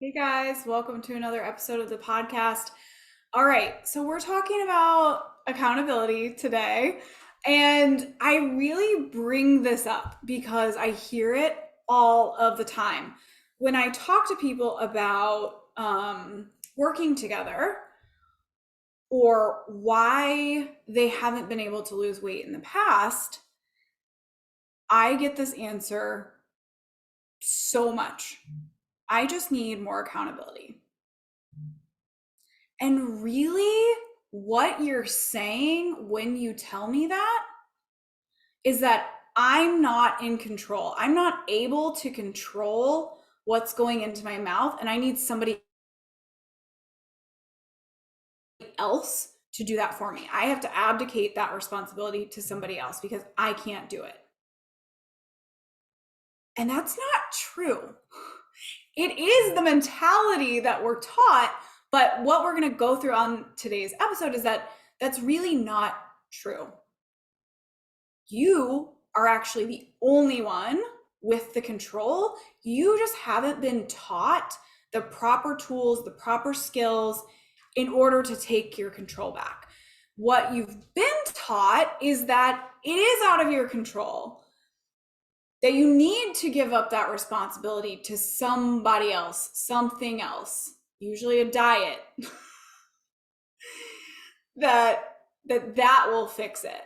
Hey guys, welcome to another episode of the podcast. All right, so we're talking about accountability today, and I really bring this up because I hear it all of the time. When I talk to people about working together or why they haven't been able to lose weight in the past, I get this answer so much. I just need more accountability. And really, what you're saying when you tell me that is that I'm not in control. I'm not able to control what's going into my mouth, and I need somebody else to do that for me. I have to abdicate that responsibility to somebody else because I can't do it. And that's not true. It is the mentality that we're taught, but what we're going to go through on today's episode is that that's really not true. You are actually the only one with the control. You just haven't been taught the proper tools, the proper skills in order to take your control back. What you've been taught is that it is out of your control, that you need to give up that responsibility to somebody else, something else, usually a diet, that will fix it.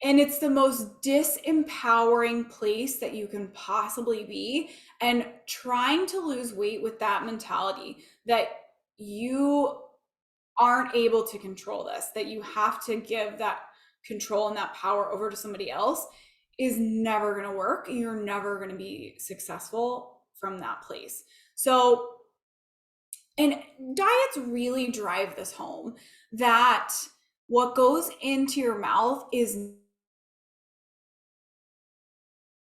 And it's the most disempowering place that you can possibly be. And trying to lose weight with that mentality that you aren't able to control this, that you have to give that control and that power over to somebody else is never going to work. You're never going to be successful from that place. So, and diets really drive this home that what goes into your mouth is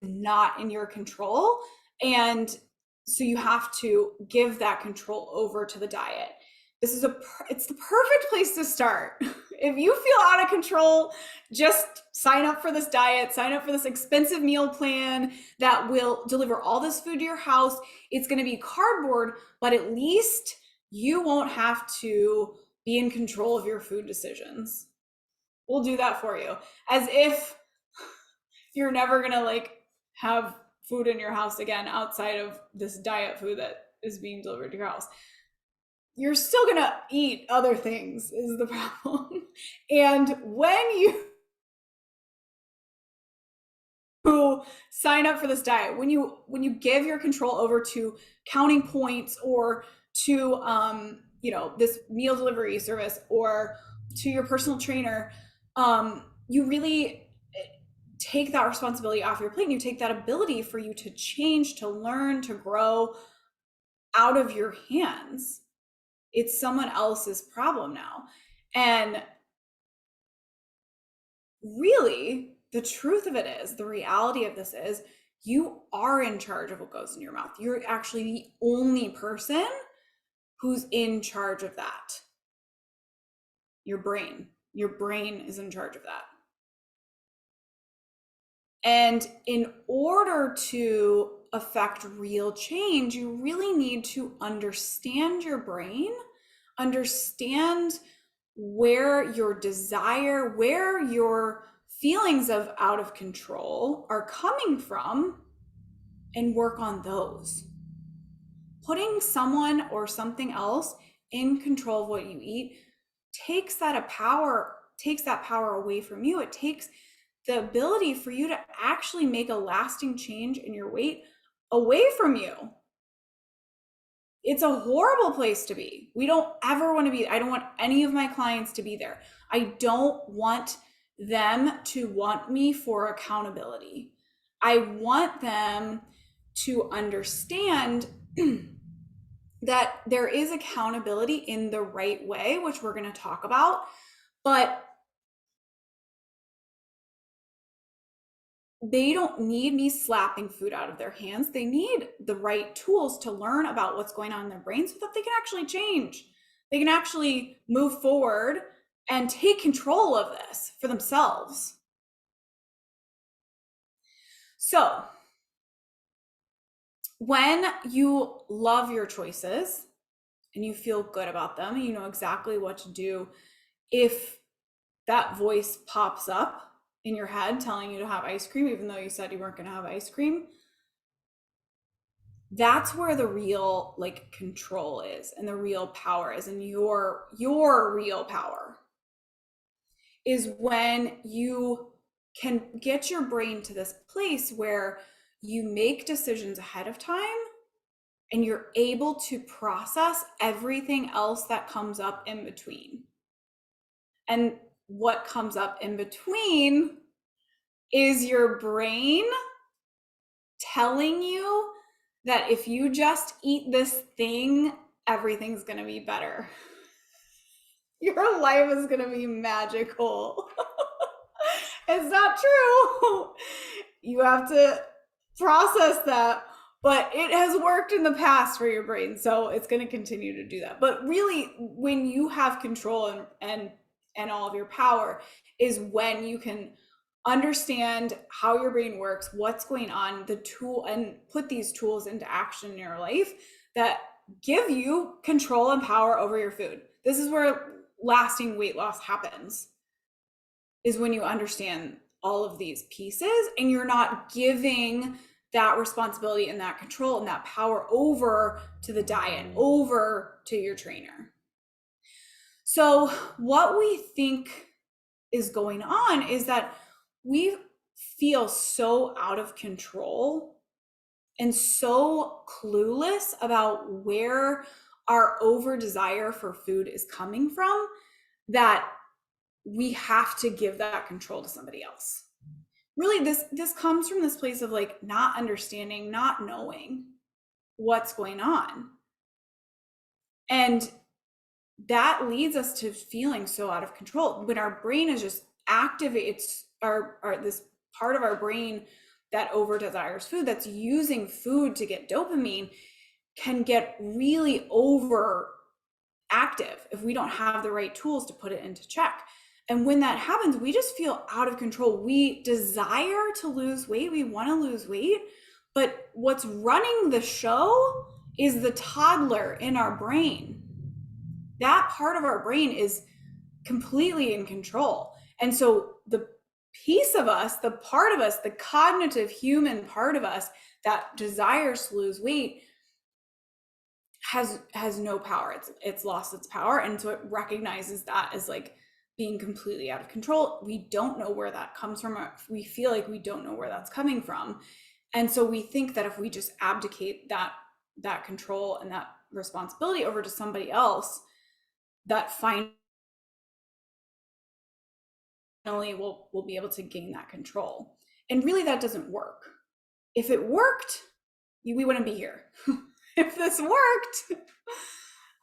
not in your control. And so you have to give that control over to the diet. It's the perfect place to start. If you feel out of control, just sign up for this diet, sign up for this expensive meal plan that will deliver all this food to your house. It's going to be cardboard, but at least you won't have to be in control of your food decisions. We'll do that for you. As if you're never going to have food in your house again outside of this diet food that is being delivered to your house. You're still going to eat other things is the problem. And when you sign up for this diet, when you give your control over to counting points or to this meal delivery service or to your personal trainer, you really take that responsibility off your plate, and you take that ability for you to change, to learn, to grow out of your hands. It's someone else's problem now. And really, the truth of it is, the reality of this is, you are in charge of what goes in your mouth. You're actually the only person who's in charge of that. Your brain. Your brain is in charge of that. And in order to affect real change, you really need to understand your brain, understand where your desire, where your feelings of out of control are coming from, and work on those. Putting someone or something else in control of what you eat takes that power away from you. It takes the ability for you to actually make a lasting change in your weight away from you. It's a horrible place to be. We don't ever want to be. I don't want any of my clients to be there. I don't want them to want me for accountability. I want them to understand that there is accountability in the right way, which we're going to talk about, but they don't need me slapping food out of their hands. They need the right tools to learn about what's going on in their brain so that they can actually change. They can actually move forward and take control of this for themselves. So, when you love your choices and you feel good about them, you know exactly what to do if that voice pops up in your head telling you to have ice cream, even though you said you weren't going to have ice cream, that's where the real like control is and the real power is, and your real power is when you can get your brain to this place where you make decisions ahead of time and you're able to process everything else that comes up in between. And what comes up in between is your brain telling you that if you just eat this thing, everything's going to be better. Your life is going to be magical. It's not true. You have to process that, but it has worked in the past for your brain, so it's going to continue to do that. But really, when you have control and all of your power is when you can understand how your brain works, what's going on, the tool, and put these tools into action in your life that give you control and power over your food. This is where lasting weight loss happens, is when you understand all of these pieces and you're not giving that responsibility and that control and that power over to the diet, over to your trainer. So what we think is going on is that we feel so out of control and so clueless about where our over desire for food is coming from that we have to give that control to somebody else. Really, this comes from this place of like not understanding, not knowing what's going on. And that leads us to feeling so out of control when our brain is just activates our this part of our brain that over desires food, that's using food to get dopamine, can get really over active if we don't have the right tools to put it into check. And when that happens, we just feel out of control. We desire to lose weight, we want to lose weight, but what's running the show is the toddler in our brain. That part of our brain is completely in control. And so the piece of us, the part of us, the cognitive human part of us that desires to lose weight has no power. It's lost its power. And so it recognizes that as like being completely out of control. We don't know where that comes from. We feel like we don't know where that's coming from. And so we think that if we just abdicate that control and that responsibility over to somebody else, that finally we'll be able to gain that control. And really that doesn't work. If it worked, we wouldn't be here. If this worked,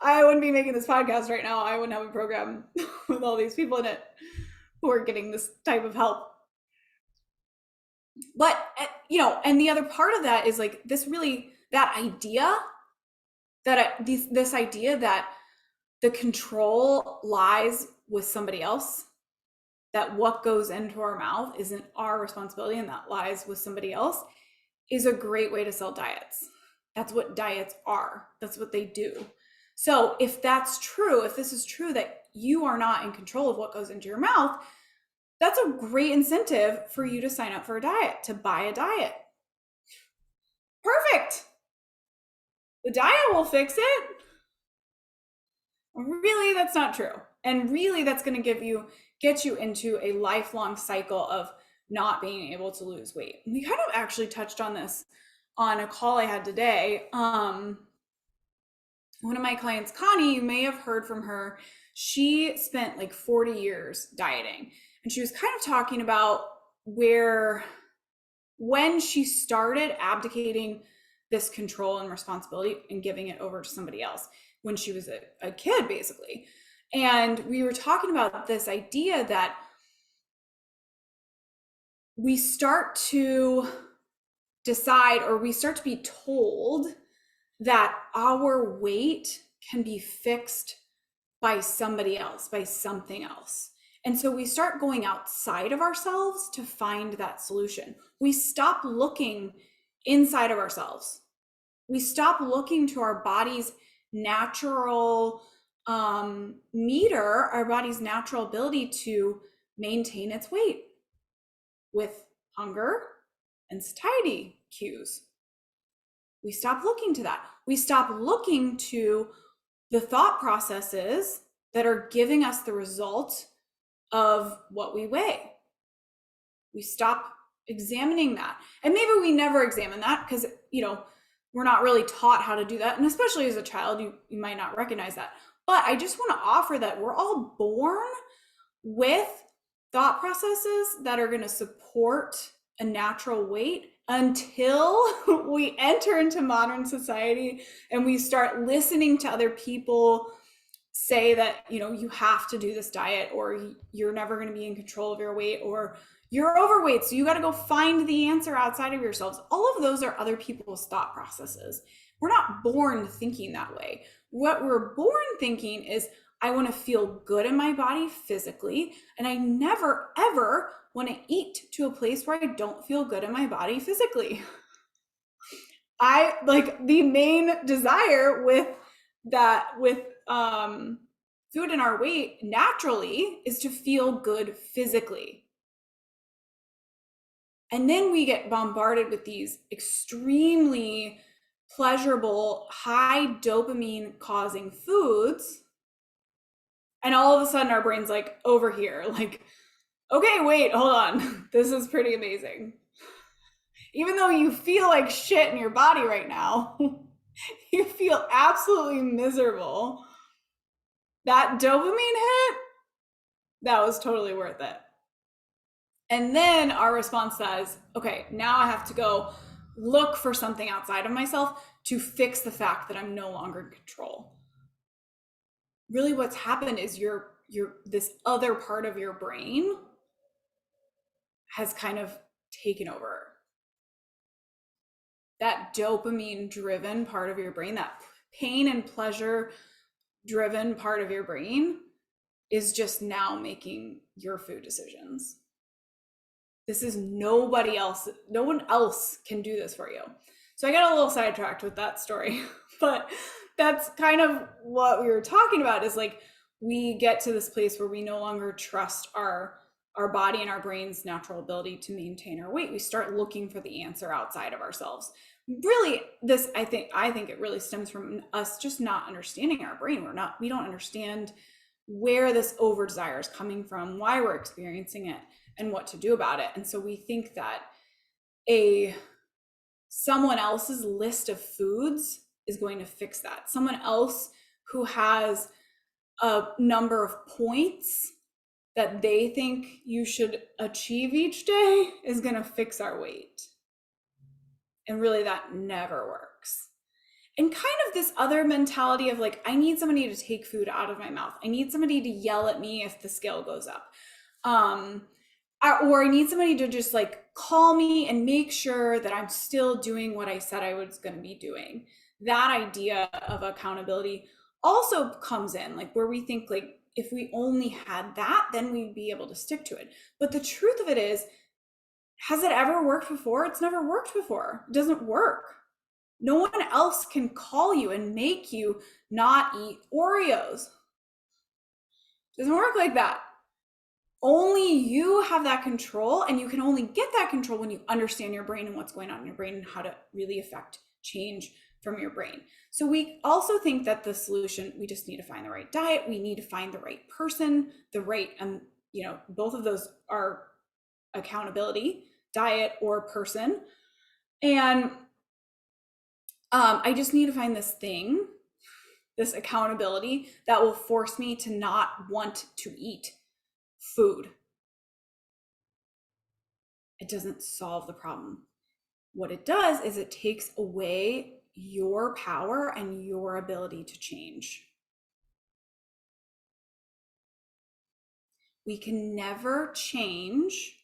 I wouldn't be making this podcast right now. I wouldn't have a program with all these people in it who are getting this type of help. But, you know, and the other part of that is like this really, that idea that this idea that the control lies with somebody else, that what goes into our mouth isn't our responsibility and that lies with somebody else, is a great way to sell diets. That's what diets are. That's what they do. So if that's true, if this is true that you are not in control of what goes into your mouth, that's a great incentive for you to sign up for a diet, to buy a diet. Perfect. The diet will fix it. Really, that's not true. And really, that's going to get you into a lifelong cycle of not being able to lose weight. We kind of actually touched on this on a call I had today. One of my clients, Connie, you may have heard from her. She spent like 40 years dieting, and she was kind of talking about when she started abdicating this control and responsibility and giving it over to somebody else when she was a kid, basically. And we were talking about this idea that we start to decide, or we start to be told, that our weight can be fixed by somebody else, by something else. And so we start going outside of ourselves to find that solution. We stop looking inside of ourselves We stop looking to our body's natural meter, our body's natural ability to maintain its weight with hunger and satiety cues. We stop looking to that. We stop looking to the thought processes that are giving us the result of what we weigh. We stop examining that. And maybe we never examine that because, we're not really taught how to do that. And especially as a child, you might not recognize that. But I just want to offer that we're all born with thought processes that are going to support a natural weight until we enter into modern society and we start listening to other people say that, you have to do this diet, or you're never going to be in control of your weight, or you're overweight, so you got to go find the answer outside of yourselves. All of those are other people's thought processes. We're not born thinking that way. What we're born thinking is, I want to feel good in my body physically, and I never, ever want to eat to a place where I don't feel good in my body physically. The main desire with food and our weight naturally is to feel good physically. And then we get bombarded with these extremely pleasurable, high dopamine causing foods. And all of a sudden our brain's like, over here, like, okay, wait, hold on. This is pretty amazing. Even though you feel like shit in your body right now, you feel absolutely miserable. That dopamine hit, that was totally worth it. And then our response says, okay, now I have to go look for something outside of myself to fix the fact that I'm no longer in control. Really what's happened is this other part of your brain has kind of taken over. That dopamine driven part of your brain, that pain and pleasure driven part of your brain is just now making your food decisions. This is nobody else. No one else can do this for you. So I got a little sidetracked with that story, but that's kind of what we were talking about, is like, we get to this place where we no longer trust our body and our brain's natural ability to maintain our weight. We start looking for the answer outside of ourselves. Really, this, I think it really stems from us just not understanding our brain. We don't understand where this over desire is coming from, why we're experiencing it, and what to do about it. And so we think that someone else's list of foods is going to fix that. Someone else who has a number of points that they think you should achieve each day is going to fix our weight. And really, that never works. And kind of this other mentality of like, I need somebody to take food out of my mouth. I need somebody to yell at me if the scale goes up. Or I need somebody to just like call me and make sure that I'm still doing what I said I was going to be doing. That idea of accountability also comes in, like, where we think like, if we only had that, then we'd be able to stick to it. But the truth of it is, has it ever worked before? It's never worked before. It doesn't work. No one else can call you and make you not eat Oreos. It doesn't work like that. Only you have that control, and you can only get that control when you understand your brain and what's going on in your brain and how to really affect change from your brain. So we also think that the solution, we just need to find the right diet. We need to find the right person, both of those are accountability, diet or person. And I just need to find this accountability that will force me to not want to eat food. It doesn't solve the problem. What it does is it takes away your power and your ability to change. We can never change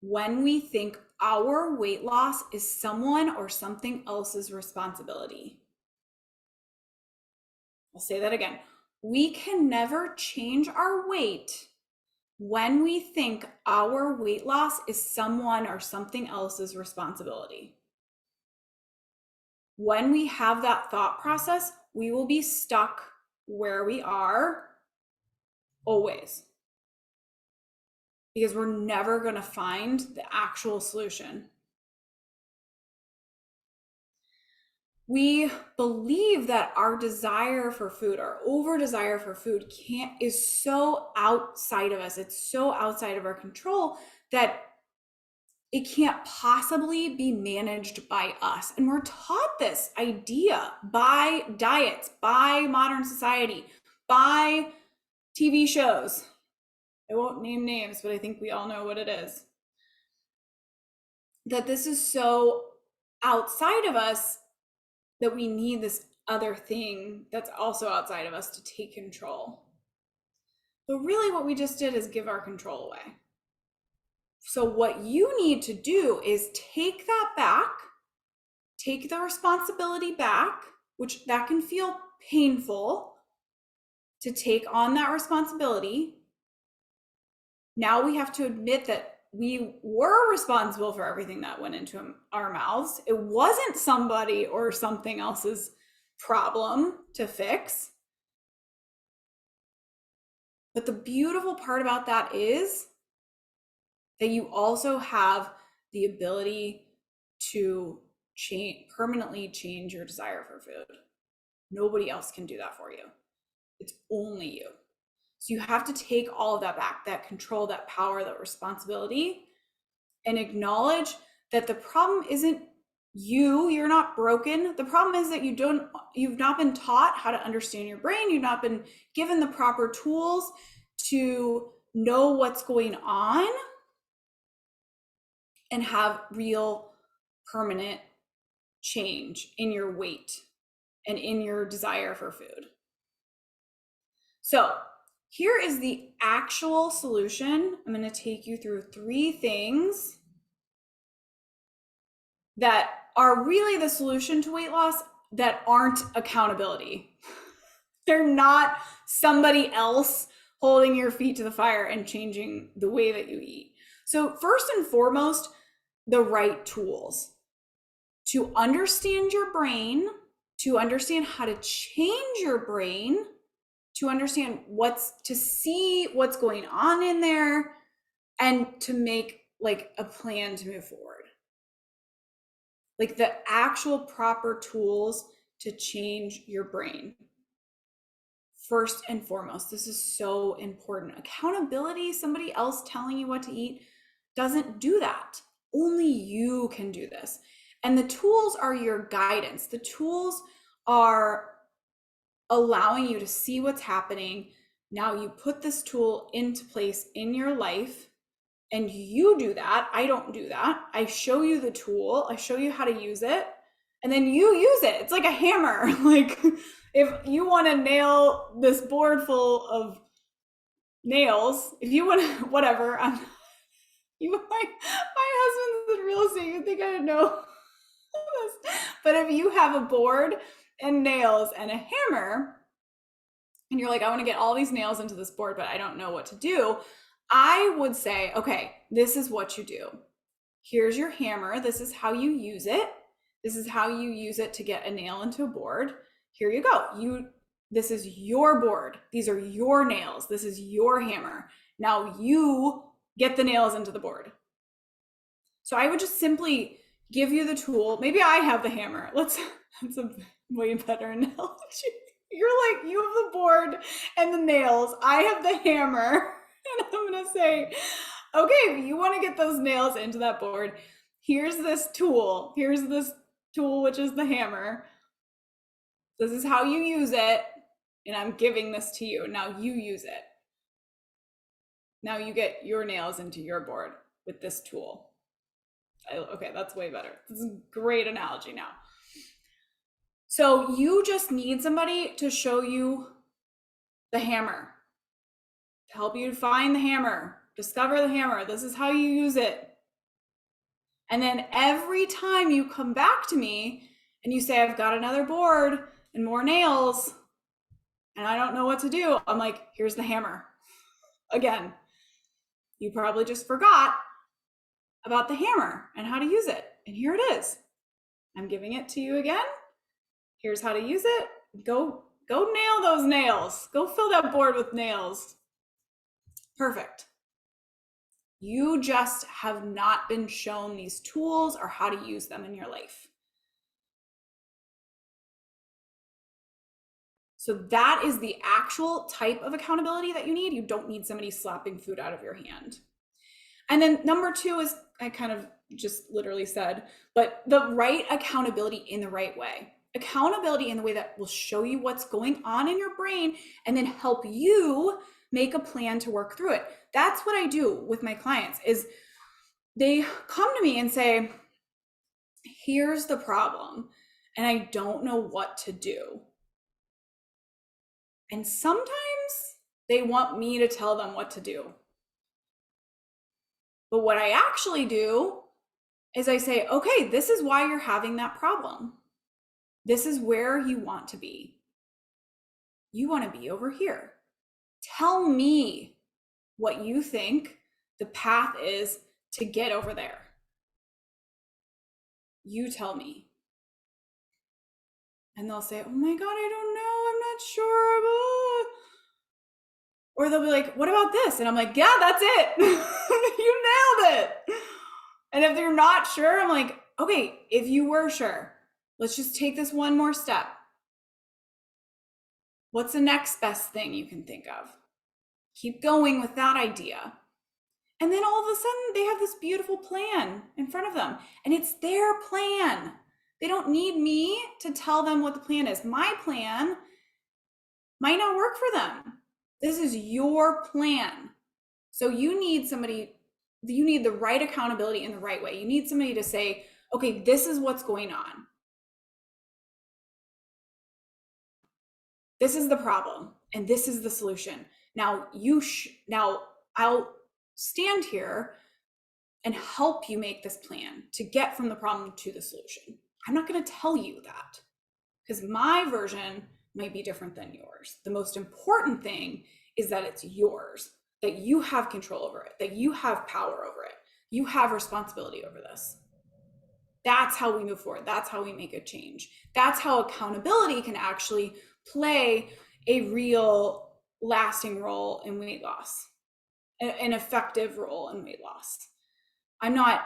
when we think our weight loss is someone or something else's responsibility. I'll say that again. We can never change our weight when we think our weight loss is someone or something else's responsibility. when we have that thought process, we will be stuck where we are always, because we're never going to find the actual solution. We believe that our desire for food, our over desire for food is so outside of us. It's so outside of our control that it can't possibly be managed by us. And we're taught this idea by diets, by modern society, by TV shows. I won't name names, but I think we all know what it is. That this is so outside of us that we need this other thing that's also outside of us to take control. But really what we just did is give our control away. So what you need to do is take that back, take the responsibility back, which that can feel painful to take on that responsibility. Now we have to admit that we were responsible for everything that went into our mouths. It wasn't somebody or something else's problem to fix. But the beautiful part about that is that you also have the ability to permanently change your desire for food. Nobody else can do that for you. It's only you. So you have to take all of that back, that control, that power, that responsibility, and acknowledge that the problem isn't you. You're not broken. The problem is that you've not been taught how to understand your brain. You've not been given the proper tools to know what's going on and have real permanent change in your weight and in your desire for food. So here is the actual solution. I'm going to take you through 3 things that are really the solution to weight loss that aren't accountability. They're not somebody else holding your feet to the fire and changing the way that you eat. So first and foremost, the right tools to understand your brain, to understand how to change your brain, to understand to see what's going on in there, and to make like a plan to move forward. Like the actual proper tools to change your brain. First and foremost, this is so important. Accountability, somebody else telling you what to eat, doesn't do that. Only you can do this. And the tools are your guidance. The tools are allowing you to see what's happening. Now you put this tool into place in your life, and you do that. I don't do that. I show you the tool. I show you how to use it, and then you use it. It's like a hammer. Like if you want to nail this board full of nails, if you want to, whatever, my husband's in real estate. You think I would know this. But if you have a board and nails and a hammer, and you're like, I want to get all these nails into this board, but I don't know what to do, I would say, okay, this is what you do. Here's your hammer. This is how you use it. This is how you use it to get a nail into a board. Here you go. This is your board. These are your nails. This is your hammer. Now you get the nails into the board. So I would just simply give you the tool. Maybe I have the hammer. That's a way better analogy. You're like, you have the board and the nails. I have the hammer. And I'm going to say, okay, if you want to get those nails into that board, here's this tool. Here's this tool, which is the hammer. This is how you use it. And I'm giving this to you. Now you use it. Now you get your nails into your board with this tool. Okay, that's way better. This is a great analogy now. So you just need somebody to show you the hammer, to help you find the hammer, discover the hammer. This is how you use it. And then every time you come back to me and you say, I've got another board and more nails and I don't know what to do, I'm like, here's the hammer. Again, you probably just forgot about the hammer and how to use it. And here it is. I'm giving it to you again. Here's how to use it. Go nail those nails. Go fill that board with nails. Perfect. You just have not been shown these tools or how to use them in your life. So that is the actual type of accountability that you need. You don't need somebody slapping food out of your hand. And then number 2 is, I kind of just literally said, but the right accountability in the right way. Accountability in the way that will show you what's going on in your brain and then help you make a plan to work through it. That's what I do with my clients is they come to me and say, here's the problem, and I don't know what to do. And sometimes they want me to tell them what to do. But what I actually do is I say, okay, this is why you're having that problem. This is where you want to be. You want to be over here. Tell me what you think the path is to get over there. You tell me. And they'll say, oh my God, I don't know. I'm not sure. Or they'll be like, what about this? And I'm like, yeah, that's it. You nailed it. And if they're not sure, I'm like, okay, if you were sure, let's just take this one more step. What's the next best thing you can think of? Keep going with that idea. And then all of a sudden they have this beautiful plan in front of them, and it's their plan. They don't need me to tell them what the plan is. My plan might not work for them. This is your plan. So you need somebody, you need the right accountability in the right way. You need somebody to say, okay, this is what's going on. This is the problem, and this is the solution. Now I'll stand here and help you make this plan to get from the problem to the solution. I'm not going to tell you that because my version might be different than yours. The most important thing is that it's yours, that you have control over it, that you have power over it. You have responsibility over this. That's how we move forward. That's how we make a change. That's how accountability can actually play a real lasting role in weight loss, an effective role in weight loss. I'm not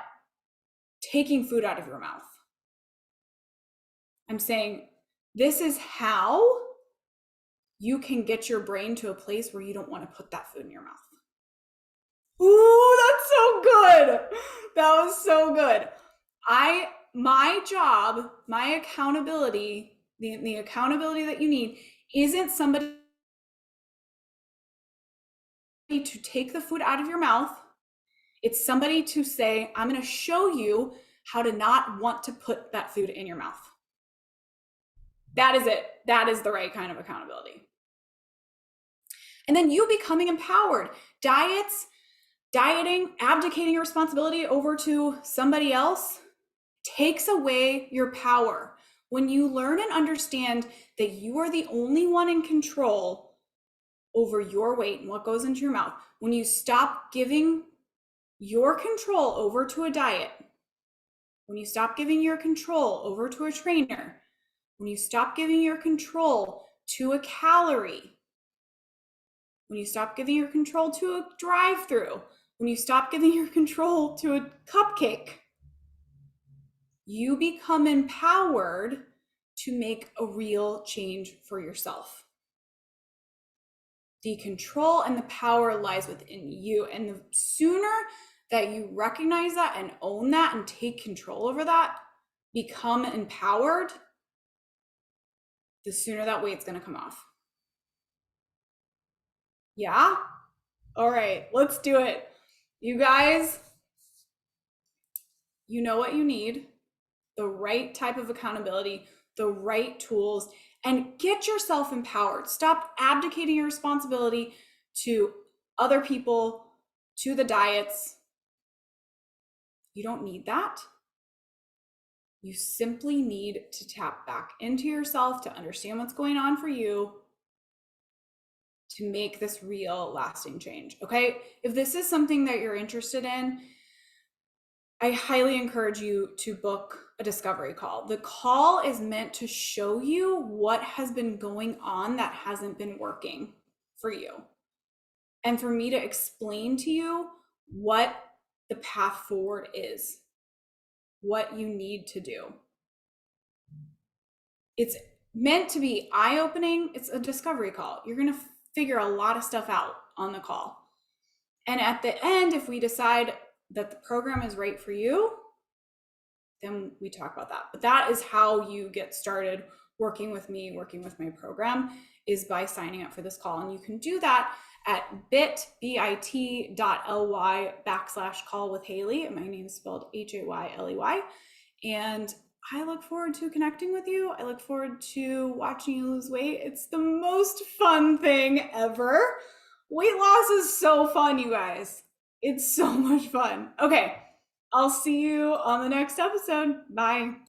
taking food out of your mouth. I'm saying this is how you can get your brain to a place where you don't want to put that food in your mouth. Ooh, that's so good. That was so good. My job, my accountability, the accountability that you need isn't somebody to take the food out of your mouth. It's somebody to say, I'm going to show you how to not want to put that food in your mouth. That is it. That is the right kind of accountability. And then you becoming empowered. Dieting, abdicating your responsibility over to somebody else takes away your power. When you learn and understand that you are the only one in control over your weight and what goes into your mouth, when you stop giving your control over to a diet, when you stop giving your control over to a trainer, when you stop giving your control to a calorie, when you stop giving your control to a drive-through, when you stop giving your control to a cupcake, you become empowered to make a real change for yourself. The control and the power lies within you. And the sooner that you recognize that and own that and take control over that, become empowered, the sooner that weight's going to come off. Yeah? All right, let's do it. You guys, you know what you need, the right type of accountability, the right tools, and get yourself empowered. Stop abdicating your responsibility to other people, to the diets. You don't need that. You simply need to tap back into yourself to understand what's going on for you to make this real lasting change. Okay? If this is something that you're interested in, I highly encourage you to book a discovery call. The call is meant to show you what has been going on that hasn't been working for you, and for me to explain to you what the path forward is, what you need to do. It's meant to be eye-opening. It's a discovery call. You're going to figure a lot of stuff out on the call. And at the end, if we decide that the program is right for you, then we talk about that. But that is how you get started working with me, working with my program, is by signing up for this call. And you can do that at bit.ly/call with Hayley. My name is spelled Hayley. And I look forward to connecting with you. I look forward to watching you lose weight. It's the most fun thing ever. Weight loss is so fun, you guys. It's so much fun. Okay, I'll see you on the next episode. Bye.